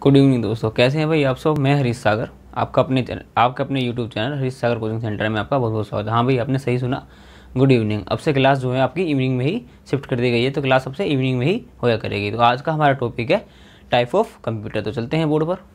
Good evening दोस्तों, कैसे हैं भाई आप सब। मैं हरीश सागर, आपका अपने यूट्यूब चैनल हरीश सागर कोचिंग सेंटर में आपका बहुत बहुत स्वागत है। हाँ भाई, आपने सही सुना, गुड इवनिंग। अब से क्लास जो है आपकी इवनिंग में ही शिफ्ट कर दी गई है, तो क्लास अब से इवनिंग में ही होया करेगी। तो आज का हमारा टॉपिक है टाइप ऑफ कंप्यूटर। तो चलते हैं बोर्ड पर।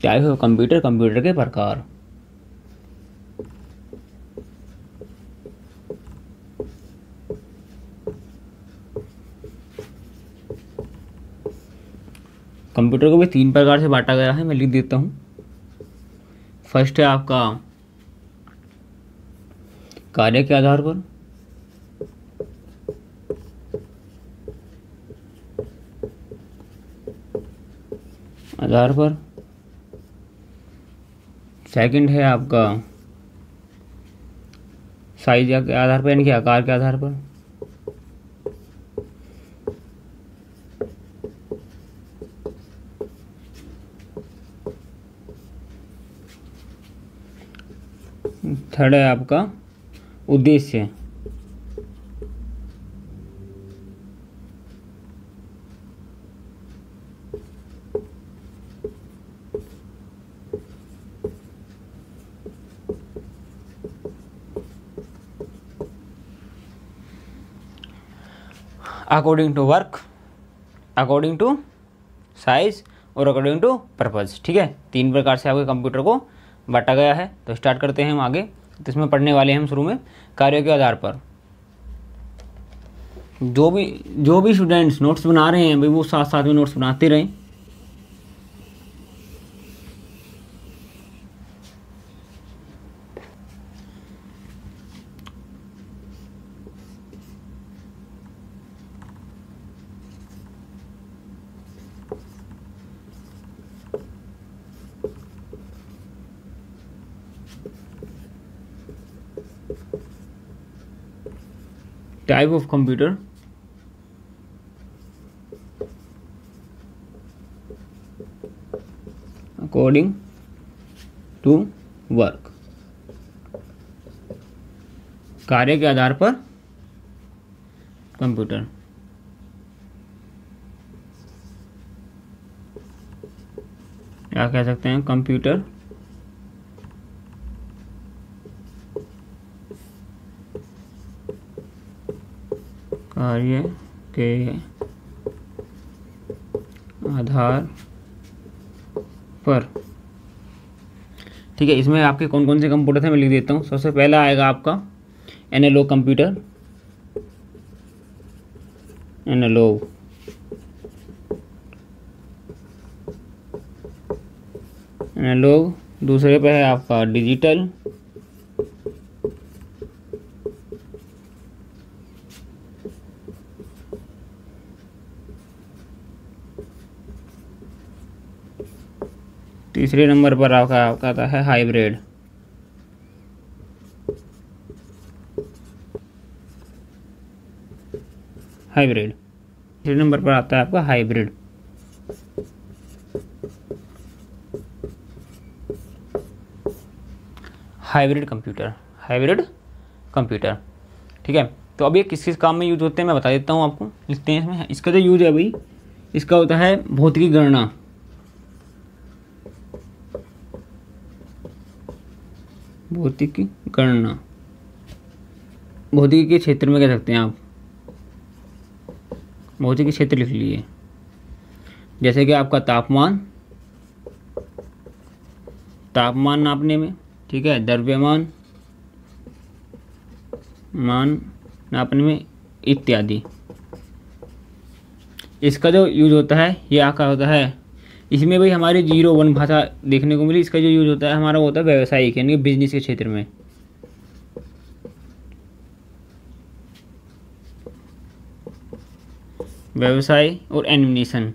टाइप ऑफ कंप्यूटर, कंप्यूटर के प्रकार। कंप्यूटर को भी 3 प्रकार से बांटा गया है, मैं लिख देता हूँ। फर्स्ट है आपका कार्य के आधार पर, सेकंड है आपका साइज के आधार पर, यानी कि आकार के आधार पर। थर्ड है आपका उद्देश्य। According to work, according to size और अकॉर्डिंग टू पर्पज़। ठीक है, 3 प्रकार से आपके कंप्यूटर को बांटा गया है। तो स्टार्ट करते हैं हम आगे। तो इसमें पढ़ने वाले हैं हम शुरू में कार्यों के आधार पर। जो भी स्टूडेंट्स नोट्स बना रहे हैं भाई, वो साथ साथ में नोट्स बनाते रहें। Type of computer, according to work. कार्य के आधार पर कंप्यूटर। क्या कह सकते हैं, कंप्यूटर कार्य के आधार पर। ठीक है, इसमें आपके कौन कौन से कंप्यूटर थे मैं लिख देता हूँ। सबसे पहला आएगा आपका एनालॉग कंप्यूटर, एनालॉग। एनालॉग। दूसरे पे है आपका डिजिटल, तीसरे नंबर पर आपका आता है हाइब्रिड। तीसरे नंबर पर आता है आपका हाइब्रिड। Hybrid computer. ठीक है, तो अब ये किस किस काम में यूज होते हैं मैं बता देता हूँ आपको। लिखते हैं इसमें। इसका जो यूज है भाई, इसका होता है भौतिकी गणना। भौतिकी गणना, भौतिकी के क्षेत्र में कह सकते हैं आप। भौतिकी क्षेत्र लिख लीजिए, जैसे कि आपका तापमान नापने में। ठीक है, द्रव्यमान नापने में इत्यादि। इसका जो यूज होता है ये आपका होता है, इसमें भाई हमारी 0-1 भाषा देखने को मिली। इसका जो यूज होता है हमारा वो होता है व्यावसायिक, यानी कि बिजनेस के क्षेत्र में। व्यवसाय और एनिमेशन।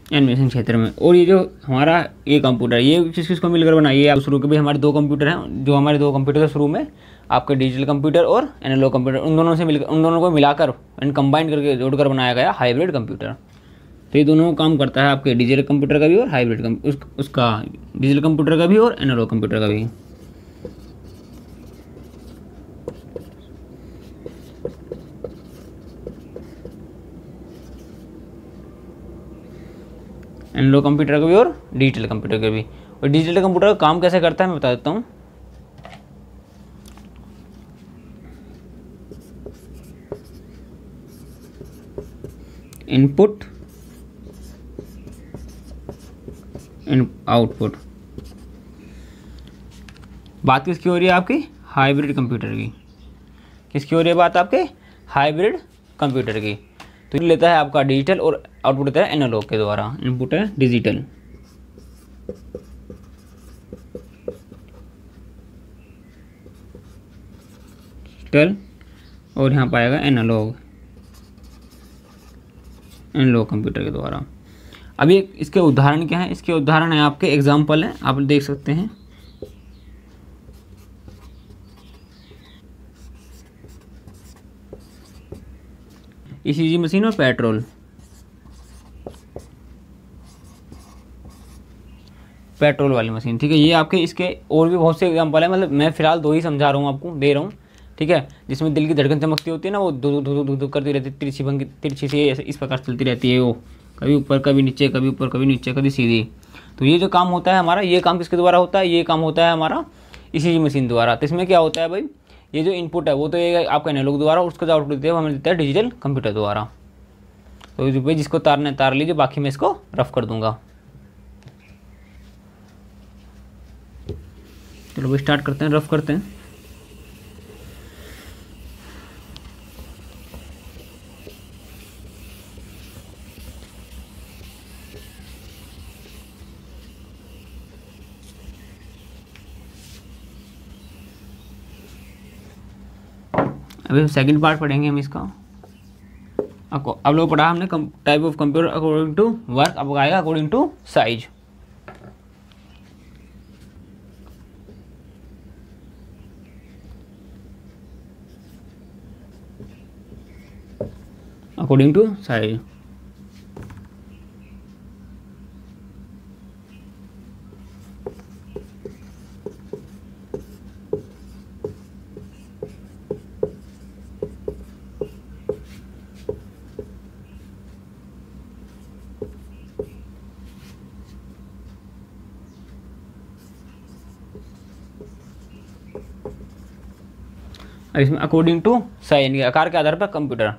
एनिमेशन क्षेत्र में। और ये जो हमारा ये कंप्यूटर, ये किस किस को मिलकर बना, ये आप शुरू के भी हमारे दो कंप्यूटर हैं, जो हमारे दो कंप्यूटर थे शुरू में, आपके डिजिटल कंप्यूटर और एनालॉग कंप्यूटर, उन दोनों से मिलकर, उन दोनों को मिलाकर एंड कंबाइन करके जोड़कर बनाया गया हाइब्रिड कंप्यूटर। तो ये दोनों काम करता है आपके डिजिटल कंप्यूटर का भी और हाइब्रिड उसका डिजिटल कंप्यूटर का भी और एनालॉग कंप्यूटर का भी। एनालॉग कंप्यूटर का भी और डिजिटल कंप्यूटर का भी। और डिजिटल कंप्यूटर का काम कैसे करता है मैं बता देता हूँ। Input and output. बात किसकी हो रही है आपकी? हाइब्रिड कंप्यूटर की। किसकी हो रही है बात? आपके हाइब्रिड कंप्यूटर की। तो ये लेता है आपका डिजिटल और आउटपुट देता है एनालॉग के द्वारा। इनपुट है डिजिटल, और यहाँ पाएगा एनालॉग कंप्यूटर के द्वारा। अभी इसके उदाहरण क्या है? इसके उदाहरण है आपके एग्जाम्पल हैं, आप देख सकते हैं। ईसीजी मशीन और पेट्रोल वाली मशीन, ठीक है। ये आपके इसके और भी बहुत से एग्जाम्पल है, मतलब मैं फिलहाल दो ही समझा रहा हूँ, आपको दे रहा हूँ, ठीक है। जिसमें दिल की धड़कन चमकती होती है ना, वो दो करती रहती है, तिरछी से इस प्रकार चलती रहती है, वो कभी ऊपर कभी नीचे, कभी ऊपर कभी नीचे, कभी सीधी। तो ये जो काम होता है हमारा, ये काम किसके द्वारा होता है? ये काम होता है हमारा ईसीजी मशीन द्वारा। तो इसमें क्या होता है भाई, ये जो इनपुट है वो तो ये आपका एनालॉग द्वारा, उसका जो आउटपुट देते हैं वो हमें देता है डिजिटल कंप्यूटर द्वारा। तो भाई जिसको तारना है तार लीजिए, बाकी मैं इसको रफ कर दूंगा। चलो भाई स्टार्ट करते हैं, रफ करते हैं। अभी सेकंड पार्ट पढ़ेंगे हम इसका। अब लोग पढ़ा हमने type of computer according to work, अब आएगा according to size. According to size. इसमें अकॉर्डिंग टू साइज यानी आकार के आधार पर कंप्यूटर,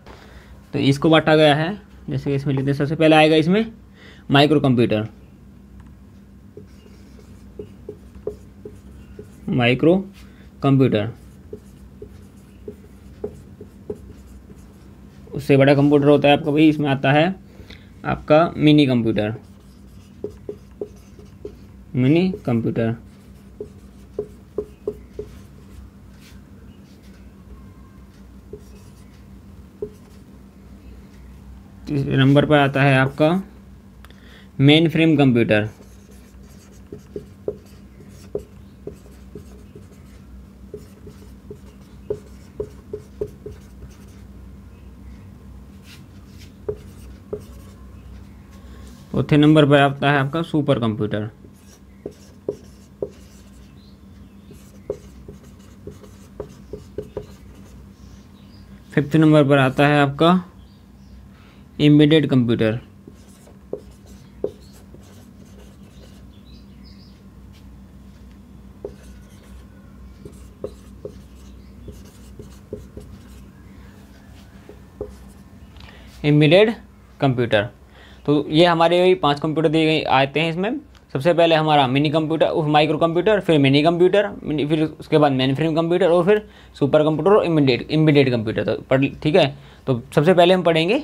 तो इसको बांटा गया है। जैसे इसमें लिखते हैं, सबसे पहले आएगा इसमें माइक्रो कंप्यूटर। उससे बड़ा कंप्यूटर होता है आपका भाई, इसमें आता है आपका मिनी कंप्यूटर। तीसरे नंबर पर आता है आपका मेन फ्रेम कंप्यूटर। चौथे नंबर पर आता है आपका सुपर कंप्यूटर। फिफ्थ नंबर पर आता है आपका एम्बेडेड कंप्यूटर। एम्बेडेड कंप्यूटर, तो ये हमारे वही 5 कंप्यूटर दिए गए आते हैं इसमें। सबसे पहले हमारा मिनी कंप्यूटर, माइक्रो कंप्यूटर, फिर मिनी कंप्यूटर, फिर उसके बाद मेन फ्रेम कंप्यूटर, और फिर सुपर कंप्यूटर और इमीडिएट कंप्यूटर। तो ठीक है, तो सबसे पहले हम पढ़ेंगे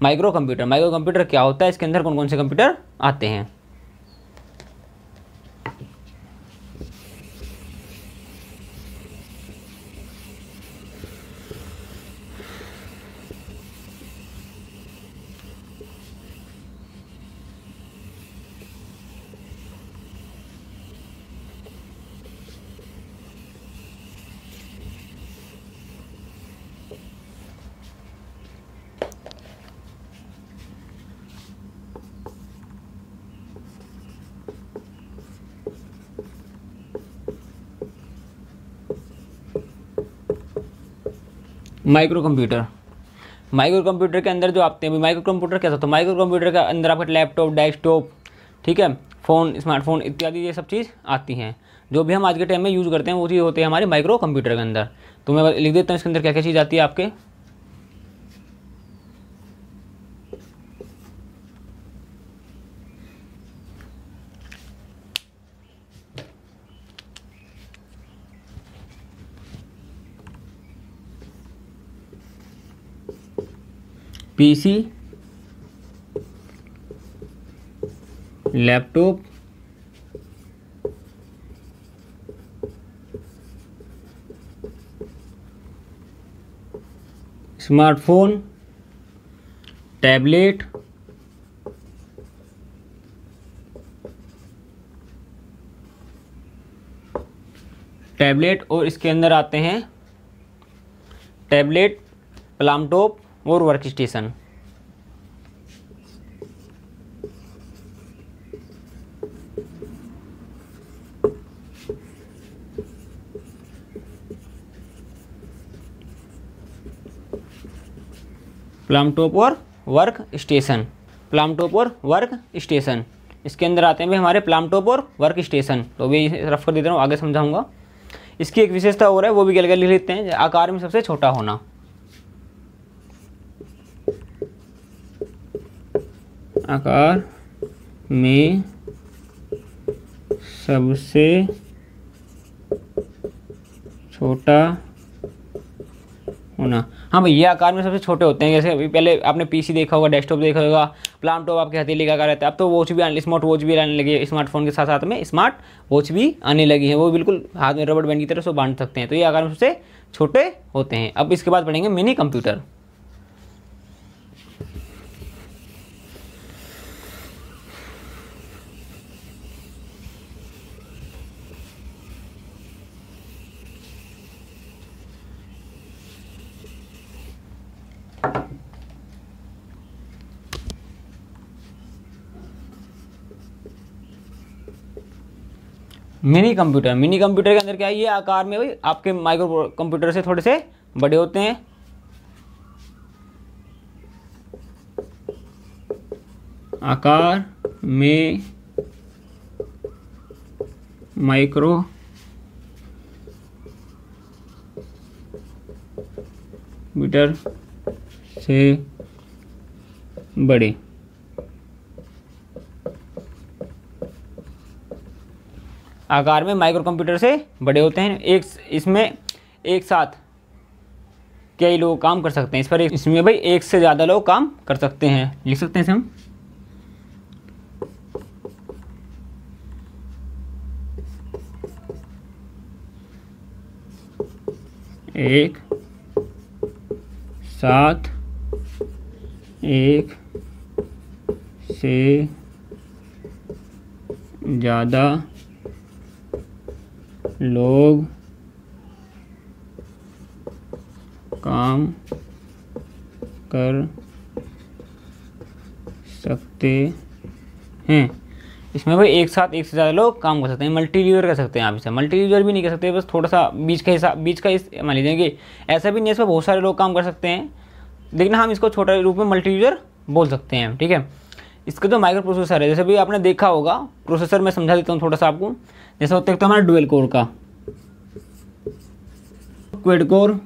माइक्रो कंप्यूटर। माइक्रो कंप्यूटर क्या होता है, इसके अंदर कौन कौन से कंप्यूटर आते हैं। माइक्रो कंप्यूटर, माइक्रो कंप्यूटर के अंदर जो आते हैं, माइक्रो कंप्यूटर क्या होता है, माइक्रो कंप्यूटर के अंदर आपका लैपटॉप, डेस्कटॉप, ठीक है, फ़ोन, स्मार्टफोन इत्यादि ये सब चीज़ आती हैं। जो भी हम आज के टाइम में यूज़ करते हैं वो चीज़ होती है हमारे माइक्रो कंप्यूटर के अंदर। तो मैं लिख देता हूँ इसके अंदर क्या क्या चीज़ आती है आपके। पीसी, लैपटॉप, स्मार्टफोन, टैबलेट, और इसके अंदर आते हैं टैबलेट, लैपटॉप और वर्क स्टेशन। लैपटॉप और वर्क स्टेशन, लैपटॉप और वर्क स्टेशन, इसके अंदर आते हैं भाई हमारे लैपटॉप और वर्क स्टेशन। तो भी रफ कर देता हूँ, आगे समझाऊंगा। इसकी एक विशेषता और है, वो भी गलगल लिख लेते हैं, आकार में सबसे छोटा होना। आकार में सबसे छोटा होना। हाँ भाई, ये आकार में सबसे छोटे होते हैं। जैसे अभी पहले आपने पीसी देखा होगा, डेस्कटॉप देखा होगा, लैपटॉप आपके हथेली का आकार रहता है। अब तो वॉच भी आने, स्मार्ट वॉच भी आने लगी है, स्मार्टफोन के साथ साथ में स्मार्ट वॉच भी आने लगी है। वो बिल्कुल हाथ में रबड़ बैंड की तरह से बांध सकते हैं। तो ये आकार में सबसे छोटे होते हैं। अब इसके बाद पढ़ेंगे mini computer. Mini computer, mini computer के अंदर क्या है, ये आकार में भाई आपके माइक्रो कंप्यूटर से थोड़े से बड़े होते हैं। आकार में माइक्रो कंप्यूटर से बड़े। आकार में माइक्रो कंप्यूटर से बड़े होते हैं। इसमें एक साथ कई लोग काम कर सकते हैं। इस पर इसमें भाई एक से ज़्यादा लोग काम कर सकते हैं। लिख सकते हैं इसे हम। एक साथ एक से ज़्यादा लोग काम कर सकते हैं। इसमें भाई एक साथ एक से ज़्यादा लोग काम कर सकते हैं। मल्टी यूजर कह सकते हैं आप इसे। मल्टी यूजर भी नहीं कह सकते, बस थोड़ा सा बीच का मान लीजिए कि ऐसा भी नहीं, इसमें बहुत सारे लोग काम कर सकते हैं, लेकिन हम इसको छोटा रूप में मल्टी यूजर बोल सकते हैं। ठीक है। इसका जो माइक्रो प्रोसेसर है, जैसे भी आपने देखा होगा, प्रोसेसर मैं समझा देता हूँ थोड़ा सा आपको। जैसे होता है तो हमारा डुअल कोर का, क्वेड कोर,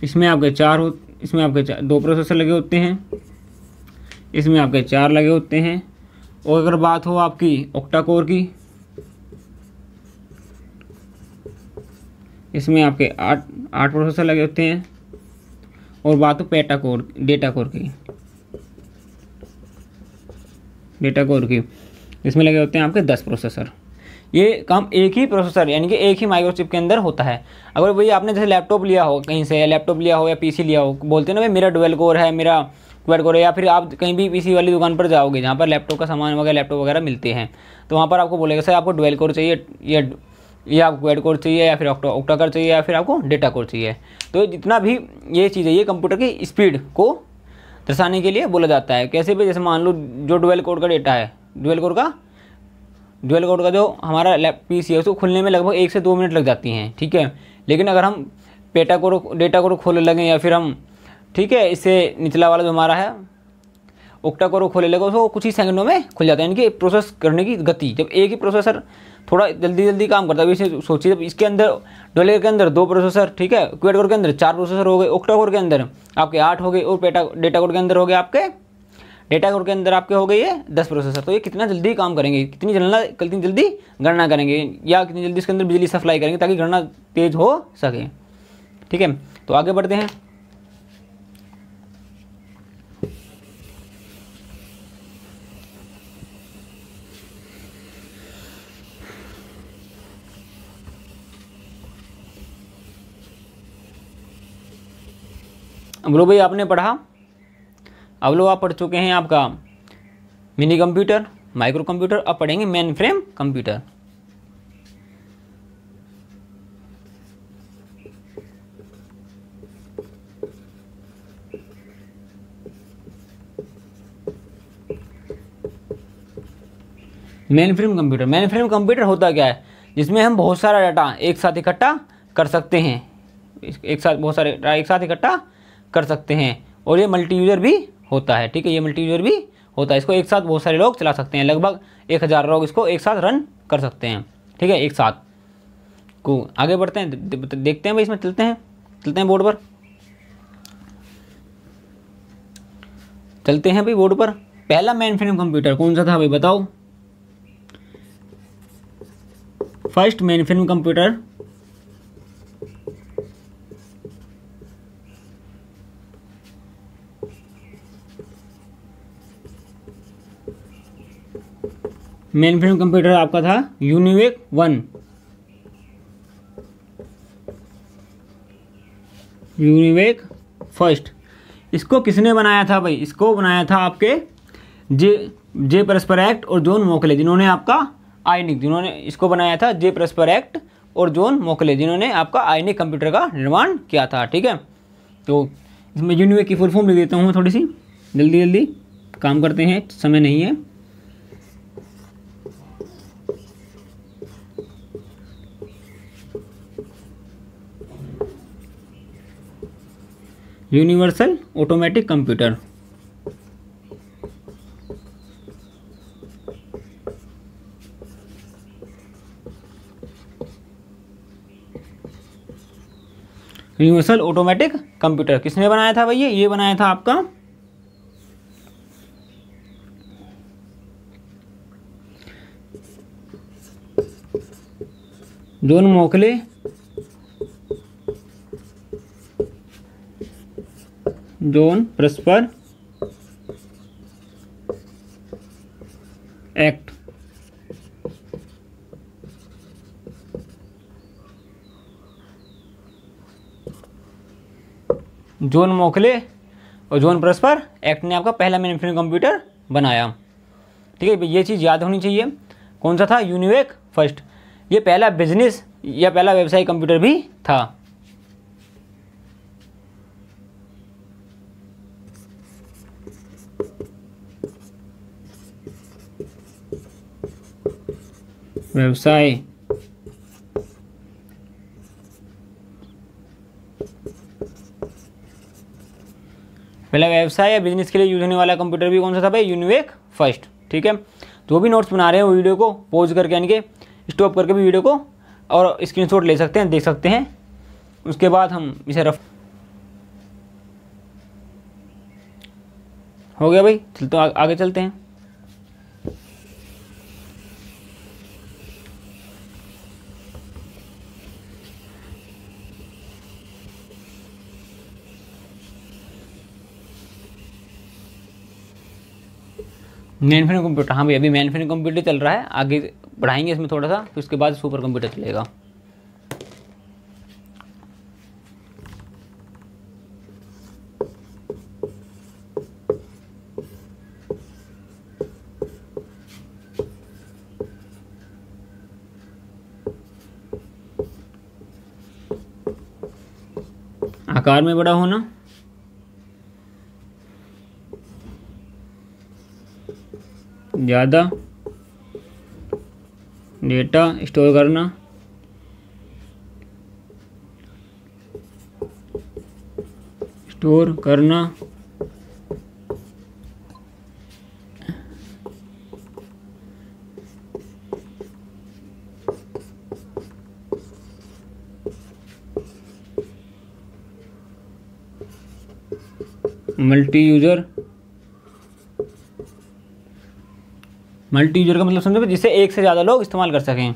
इसमें आपके दो प्रोसेसर लगे होते हैं, इसमें आपके 4 लगे होते हैं। और अगर बात हो आपकी ऑक्टा कोर की, इसमें आपके 8 प्रोसेसर लगे होते हैं। और बात हो डेटा कोर की, इसमें लगे होते हैं आपके 10 प्रोसेसर। ये काम एक ही प्रोसेसर यानी कि एक ही माइक्रोचिप के अंदर होता है। अगर भाई आपने जैसे लैपटॉप लिया हो कहीं से, लैपटॉप लिया हो या पीसी लिया हो, बोलते हैं ना भाई मेरा डुअल कोर है, मेरा क्वाड कोर है, या फिर आप कहीं भी पीसी वाली दुकान पर जाओगे जहाँ पर लैपटॉप का सामान वगैरह, लैपटॉप वगैरह मिलते हैं, तो वहाँ पर आपको बोलेगा सर आपको डुअल कोर चाहिए या आपको क्वाड कोर चाहिए या फिर ऑक्टा कोर चाहिए या फिर आपको डेटा कोर चाहिए। तो जितना भी ये चीज़ है, ये कंप्यूटर की स्पीड को दर्शाने के लिए बोला जाता है। कैसे भी, जैसे मान लो जो डुअल कोर का डेटा है, डुअल कोर का डुअल कोर का जो हमारा PC है उसको खुलने में लगभग 1 से 2 मिनट लग जाती हैं, ठीक है। लेकिन अगर हम डेटा कोर खोलने लगें या फिर हम, ठीक है, इससे निचला वाला जो हमारा है ओक्टा कोर खोले लगे उसको कुछ ही सेकंडों में खुल जाता है। इनकी प्रोसेस करने की गति, जब एक ही प्रोसेसर थोड़ा जल्दी काम करता है, इसे सोचिए जब इसके अंदर डुअल के अंदर 2 प्रोसेसर, ठीक है, क्वाड कोर के अंदर 4 प्रोसेसर हो गए, ओक्टा कोर के अंदर आपके 8 हो गए और डेटा कोर के अंदर हो गए आपके डेटा कोर के अंदर आपके हो गए ये 10 प्रोसेसर। तो ये कितना जल्दी काम करेंगे, कितनी जल्दी गणना करेंगे या कितनी जल्दी इसके अंदर बिजली सप्लाई करेंगे ताकि गणना तेज हो सके, ठीक है। तो आगे बढ़ते हैं। अब लो भाई आपने पढ़ा, अब लो आप पढ़ चुके हैं आपका मिनी कंप्यूटर, माइक्रो कंप्यूटर, अब पढ़ेंगे main frame computer. Main frame computer होता क्या है, जिसमें हम बहुत सारा डाटा एक साथ इकट्ठा कर सकते हैं, बहुत सारे डाटा एक साथ इकट्ठा कर सकते हैं। और ये मल्टी यूज़र भी होता है, ठीक है, ये मल्टी यूज़र भी होता है। इसको एक साथ बहुत सारे लोग चला सकते हैं, लगभग 1000 लोग इसको एक साथ रन कर सकते हैं, ठीक है, एक साथ को। आगे बढ़ते हैं, देखते हैं भाई, इसमें चलते हैं बोर्ड पर, चलते हैं भाई बोर्ड पर। पहला मेन फ्रेम कंप्यूटर कौन सा था भाई बताओ? फर्स्ट मेन फ्रेम कंप्यूटर आपका था यूनिवेक 1। UNIVAC first. इसको किसने बनाया था भाई? इसको बनाया था आपके जे परस्परैक्ट और जॉन मोकले, जिन्होंने आपका आयनिक, जिन्होंने इसको बनाया था जे परस्परैक्ट और जॉन मोकले, जिन्होंने आपका आयनिक कंप्यूटर का निर्माण किया था, ठीक है। तो इसमें यूनिवेक की फुल फॉर्म लिख देता हूँ, थोड़ी सी जल्दी काम करते हैं, समय नहीं है। Universal automatic computer. Universal automatic computer किसने बनाया था भैया? ये बनाया था आपका जॉन मोकले जॉन परस्पर एक्ट। जॉन मोकले और जॉन परस्पर एक्ट ने आपका पहला मेन फ्रेम कंप्यूटर बनाया, ठीक है। ये चीज़ याद होनी चाहिए। कौन सा था? UNIVAC first. ये पहला बिजनेस या पहला व्यवसायिक कंप्यूटर भी था। व्यवसाय पहला व्यवसाय या बिजनेस के लिए यूज होने वाला कंप्यूटर भी कौन सा था भाई? यूनिवेक फर्स्ट, ठीक है। जो भी नोट्स बना रहे हो वीडियो को पॉज करके, यानी कि स्टॉप करके भी वीडियो को और स्क्रीनशॉट ले सकते हैं, देख सकते हैं। उसके बाद हम इसे रफ हो गया भाई। चलते आगे चलते हैं। मेन फ्रेम कंप्यूटर, हाँ भाई अभी मेन फ्रेम कंप्यूटर चल रहा है, आगे बढ़ाएंगे इसमें थोड़ा सा, फिर उसके बाद सुपर कंप्यूटर चलेगा। आकार में बड़ा होना, ज़्यादा डेटा स्टोर करना, मल्टी यूजर का मतलब समझो जिससे एक से ज़्यादा लोग इस्तेमाल कर सकें।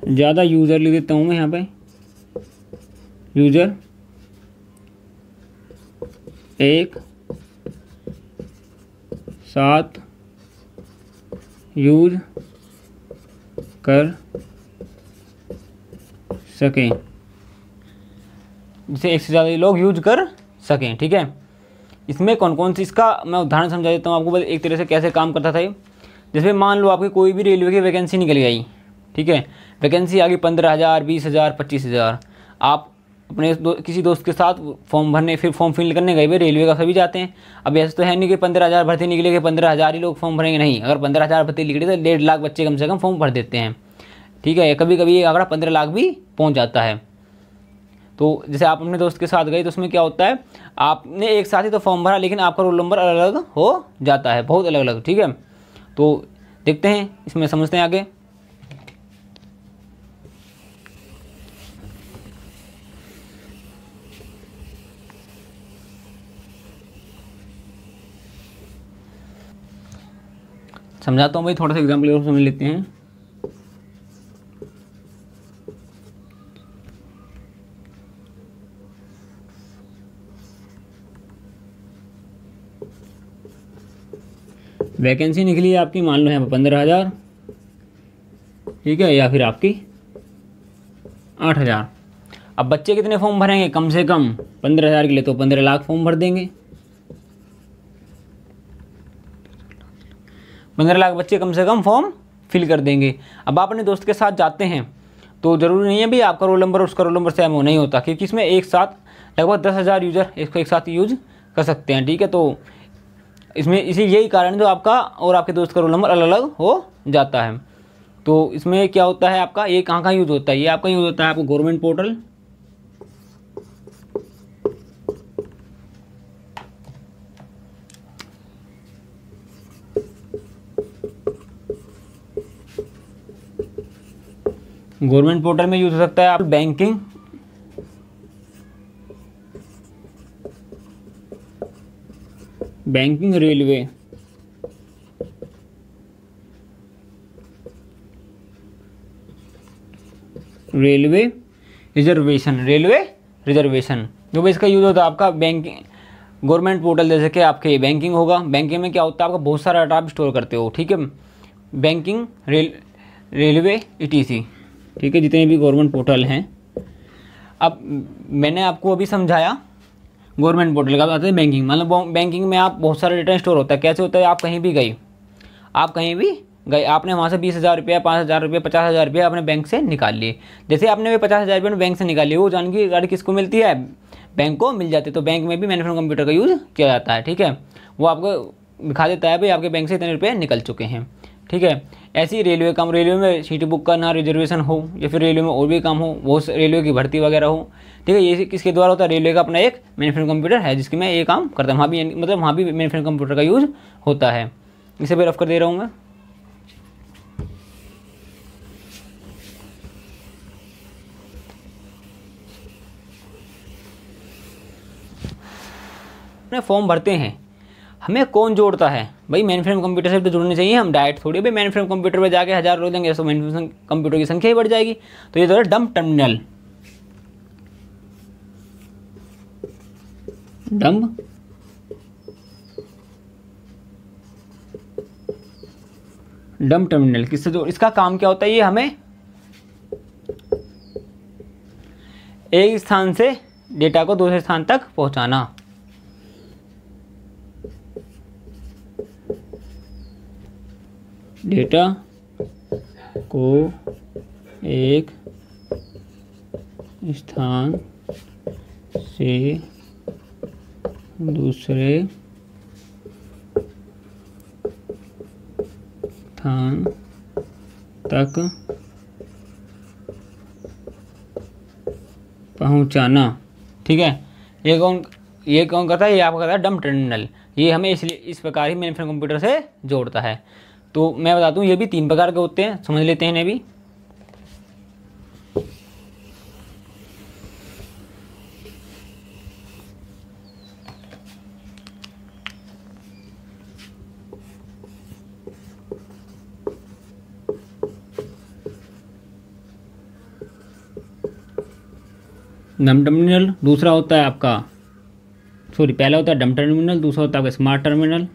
ज़्यादा यूज़र लिख देता हूँ मैं यहाँ पे, यूज़र एक साथ यूज कर सकें, जिसे एक से ज़्यादा लोग यूज कर सकें। ठीक है, इसमें कौन कौन सी, इसका मैं उदाहरण समझा देता हूँ आपको एक तरह से कैसे काम करता था ये। जैसे मान लो आपकी कोई भी रेलवे की वैकेंसी निकल गई, ठीक है, वैकेंसी आ गई 15,000, 20,000, 25,000। आप अपने किसी दोस्त के साथ फॉर्म भरने, फिर फॉर्म फिल करने गए, भाई रेलवे का सभी जाते हैं। अब ऐसा तो है नहीं कि 15,000 भर्ती निकले कि 15,000 ही लोग फॉर्म भरेंगे, नहीं। अगर 15,000 भर्ती निकली तो 1.5 लाख बच्चे कम से कम फॉर्म भर देते हैं। ठीक है, कभी कभी ये आंकड़ा 15 लाख भी पहुंच जाता है। तो जैसे आप अपने दोस्त के साथ गए तो उसमें क्या होता है, आपने एक साथ ही तो फॉर्म भरा, लेकिन आपका रोल नंबर अलग अलग हो जाता है, बहुत अलग अलग। ठीक है, तो देखते हैं इसमें, समझते हैं आगे। समझाता हूँ भाई, थोड़ा सा एग्जाम्पल और समझ लेते हैं। वैकेंसी निकली है आपकी, मान लो यहाँ पर 15,000, ठीक है, या फिर आपकी 8,000। अब बच्चे कितने फॉर्म भरेंगे, कम से कम 15,000 के लिए तो 15 लाख फॉर्म भर देंगे। 15 लाख बच्चे कम से कम फॉर्म फिल कर देंगे। अब आप अपने दोस्त के साथ जाते हैं तो ज़रूरी नहीं है भी आपका रोल नंबर उसका रोल नंबर सेम हो, नहीं होता, क्योंकि इसमें एक साथ लगभग 10,000 यूज़र इसको एक साथ यूज कर सकते हैं। ठीक है, तो इसमें यही कारण जो आपका और आपके दोस्त का रोल नंबर अलग अलग हो जाता है। तो इसमें क्या होता है आपका, ये कहाँ यूज़ होता है, ये आपका यूज़ होता है आपको गवर्नमेंट पोर्टल, गवर्नमेंट पोर्टल में यूज हो सकता है आप बैंकिंग, रेलवे, रिजर्वेशन जो भी इसका यूज होता है आपका बैंकिंग, गवर्नमेंट पोर्टल जैसे कि आपके बैंकिंग होगा। बैंकिंग में क्या होता है, आपका बहुत सारा डाटा आप स्टोर करते हो। ठीक है, बैंकिंग, रेलवे, ETC, ठीक है, जितने भी गवर्नमेंट पोर्टल हैं। अब मैंने आपको अभी समझाया गवर्नमेंट पोर्टल का, बात है बैंकिंग, मतलब बैंकिंग में आप बहुत सारा डेटा स्टोर होता है। कैसे होता है, आप कहीं भी गए, आपने वहाँ से 20,000 रुपया, 5,000 रुपया, 50,000 रुपया अपने बैंक से निकाल लिए। जैसे आपने वे 50,000 रुपये बैंक से निकाल लिए, वो जानकारी किसको मिलती है, बैंक को मिल जाती है। तो बैंक में भी मैन फ्रॉम कंप्यूटर का यूज़ किया जाता है। ठीक है, वो आपको दिखा देता है भाई आपके बैंक से इतने रुपये निकल चुके हैं। ठीक है, ऐसे ही रेलवे में सीट बुक करना, रिजर्वेशन हो, या फिर रेलवे में और भी काम हो, वो रेलवे की भर्ती वगैरह हो। ठीक है, ये किसके द्वारा होता है, रेलवे का अपना एक मेन फ्रेम कंप्यूटर है जिसकी मैं ये काम करता हूँ। वहाँ भी मेन फ्रेम कंप्यूटर का यूज़ होता है। इसे भी रफ कर दे रहा हूँ मैं। अपने फॉर्म भरते हैं, हमें कौन जोड़ता है भाई, मेन फ्रेम कंप्यूटर से तो जुड़ने चाहिए हम, डायरेक्ट थोड़ी भाई मेन फ्रेम कंप्यूटर पे जाके 1000 रोक देंगे तो मेन फ्रेम कंप्यूटर की संख्या ही बढ़ जाएगी। तो ये तो है डंप टर्मिनल, डंप टर्मिनल किससे जो, इसका काम क्या होता है, ये हमें एक स्थान से डेटा को दूसरे स्थान तक पहुंचाना। डेटा को एक स्थान से दूसरे स्थान तक पहुंचाना। ठीक है, ये कौन करता है? ये आपका करता है डंप टर्मिनल। ये हमें इसलिए इस प्रकार ही मेन फ्रेम कंप्यूटर से जोड़ता है। तो मैं बताता हूँ, ये भी 3 प्रकार के होते हैं, समझ लेते हैं इन्हें भी। डंप टर्मिनल दूसरा होता है आपका, सॉरी पहला होता है डंप टर्मिनल, दूसरा होता है आपका smart terminal.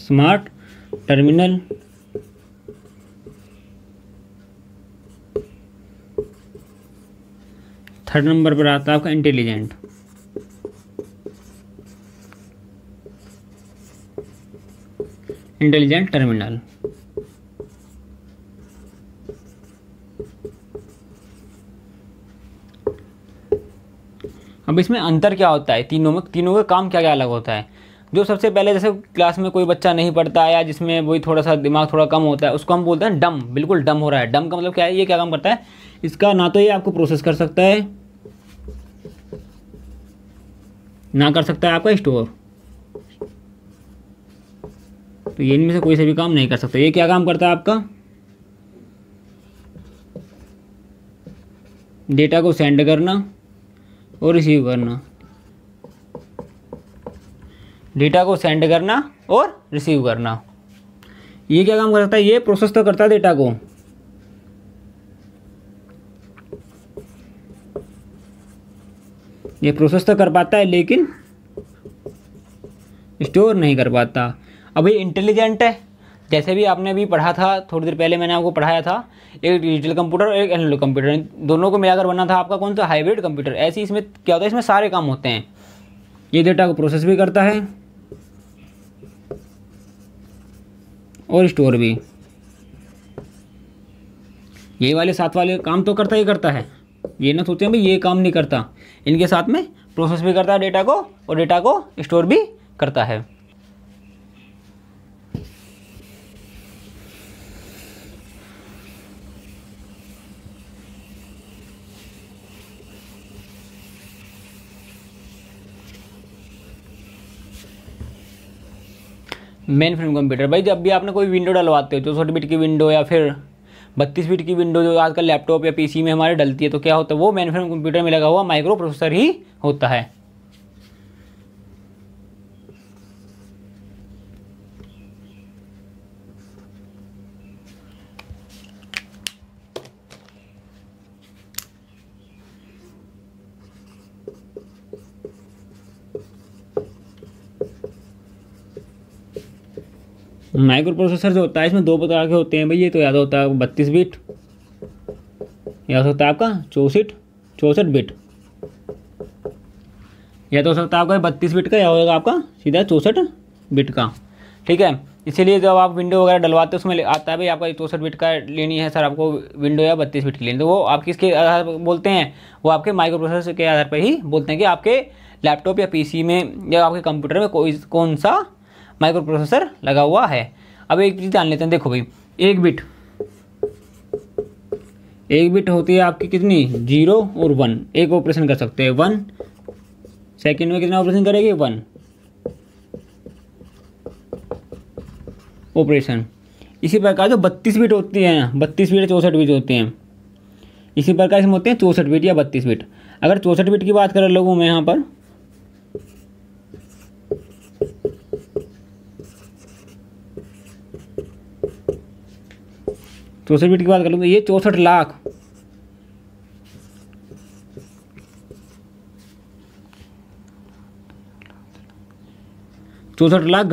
Smart terminal third number पर आता है आपका इंटेलिजेंट। Intelligent terminal. अब इसमें अंतर क्या होता है तीनों का काम क्या क्या अलग होता है? जो सबसे पहले, जैसे क्लास में कोई बच्चा नहीं पढ़ता है या जिसमें वही थोड़ा सा दिमाग थोड़ा कम होता है, उसको हम बोलते हैं डम, बिल्कुल डम हो रहा है। डम का मतलब क्या है? ये क्या काम करता है? इसका ना तो ये आपको प्रोसेस कर सकता है, ना कर सकता है आपका स्टोर। तो ये इनमें से कोई से भी काम नहीं कर सकता। ये क्या काम करता है आपका? डेटा को सेंड करना और रिसीव करना। डेटा को सेंड करना और रिसीव करना। ये क्या काम करता है? ये प्रोसेस तो करता है डेटा को, ये प्रोसेस तो कर पाता है लेकिन स्टोर नहीं कर पाता। अब ये इंटेलिजेंट है, जैसे भी आपने अभी पढ़ा था थोड़ी देर पहले, मैंने आपको पढ़ाया था, एक डिजिटल कंप्यूटर और एक एनालॉग कंप्यूटर, दोनों को मिलाकर बनना था आपका कौन सा? Hybrid computer. ऐसे इसमें क्या होता है? इसमें सारे काम होते हैं। ये डेटा को प्रोसेस भी करता है और स्टोर भी। ये वाले साथ वाले काम तो करता ही करता है, ये ना सोचें भाई ये काम नहीं करता। इनके साथ में प्रोसेस भी करता है डेटा को और डेटा को स्टोर भी करता है। मेन फ्रेम कंप्यूटर, भाई जब भी आपने कोई विंडो डलवाते हो, 64 बिट की विंडो या फिर 32 बिट की विंडो जो आजकल लैपटॉप या पीसी में हमारे डलती है, तो क्या होता है? वो मेन फ्रेम कंप्यूटर में लगा हुआ माइक्रो प्रोसेसर ही होता है। माइक्रो प्रोसेसर जो होता है इसमें 2 प्रकार के होते हैं भाई। ये तो याद होता है 32 बिट, या हो सकता है आपका 64 बिट, या तो हो सकता है आपका 32 बिट का, या होगा आपका सीधा 64 बिट का। ठीक है, इसीलिए जब आप विंडो वगैरह डलवाते हो उसमें आता है भाई आपका 64 बिट का लेनी है सर, आपको विंडो या 32 बिट की लेनी, तो वो आप किसके आधार पर बोलते हैं? वो आपके माइक्रो प्रोसेसर के आधार पर ही बोलते हैं कि आपके लैपटॉप या पीसी में या आपके कंप्यूटर में कौन सा माइक्रो प्रोसेसर लगा हुआ है। अब एक चीज़ जान लेते हैं, देखो भाई, एक बिट होती है आपकी कितनी? 0 और 1। एक ऑपरेशन कर सकते हैं 1 सेकेंड में, कितना ऑपरेशन करेगी? 1 ऑपरेशन। इसी प्रकार जो 32 बिट होती है, 32 बिट 64 बिट होते हैं, इसी प्रकार इसमें होते हैं 64 बिट या 32 बिट। अगर 64 बिट की बात कर लगूँ मैं यहाँ पर, चौसठ बिट की बात कर लूँ तो ये 64 लाख, गणनाएं,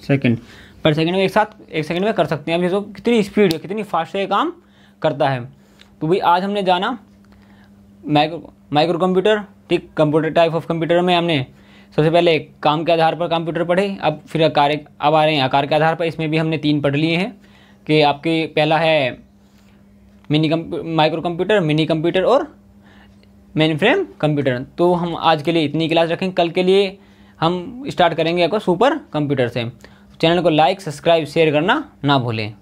सेकंड पर सेकंड में एक सेकंड में कर सकते हैं। अब ये तो कितनी स्पीड है, कितनी फास्ट से काम करता है। तो भाई आज हमने जाना माइक्रो कंप्यूटर, ठीक, कंप्यूटर टाइप ऑफ कंप्यूटर में हमने सबसे पहले काम के आधार पर कंप्यूटर पढ़े, अब फिर अब आ रहे हैं आकार के आधार पर। इसमें भी हमने 3 पढ़ लिए हैं कि आपके पहला है माइक्रो कंप्यूटर, मिनी कंप्यूटर और मेन फ्रेम कंप्यूटर। तो हम आज के लिए इतनी क्लास रखेंगे, कल के लिए हम स्टार्ट करेंगे आपको सुपर कंप्यूटर से। चैनल को लाइक, सब्सक्राइब, शेयर करना ना भूलें।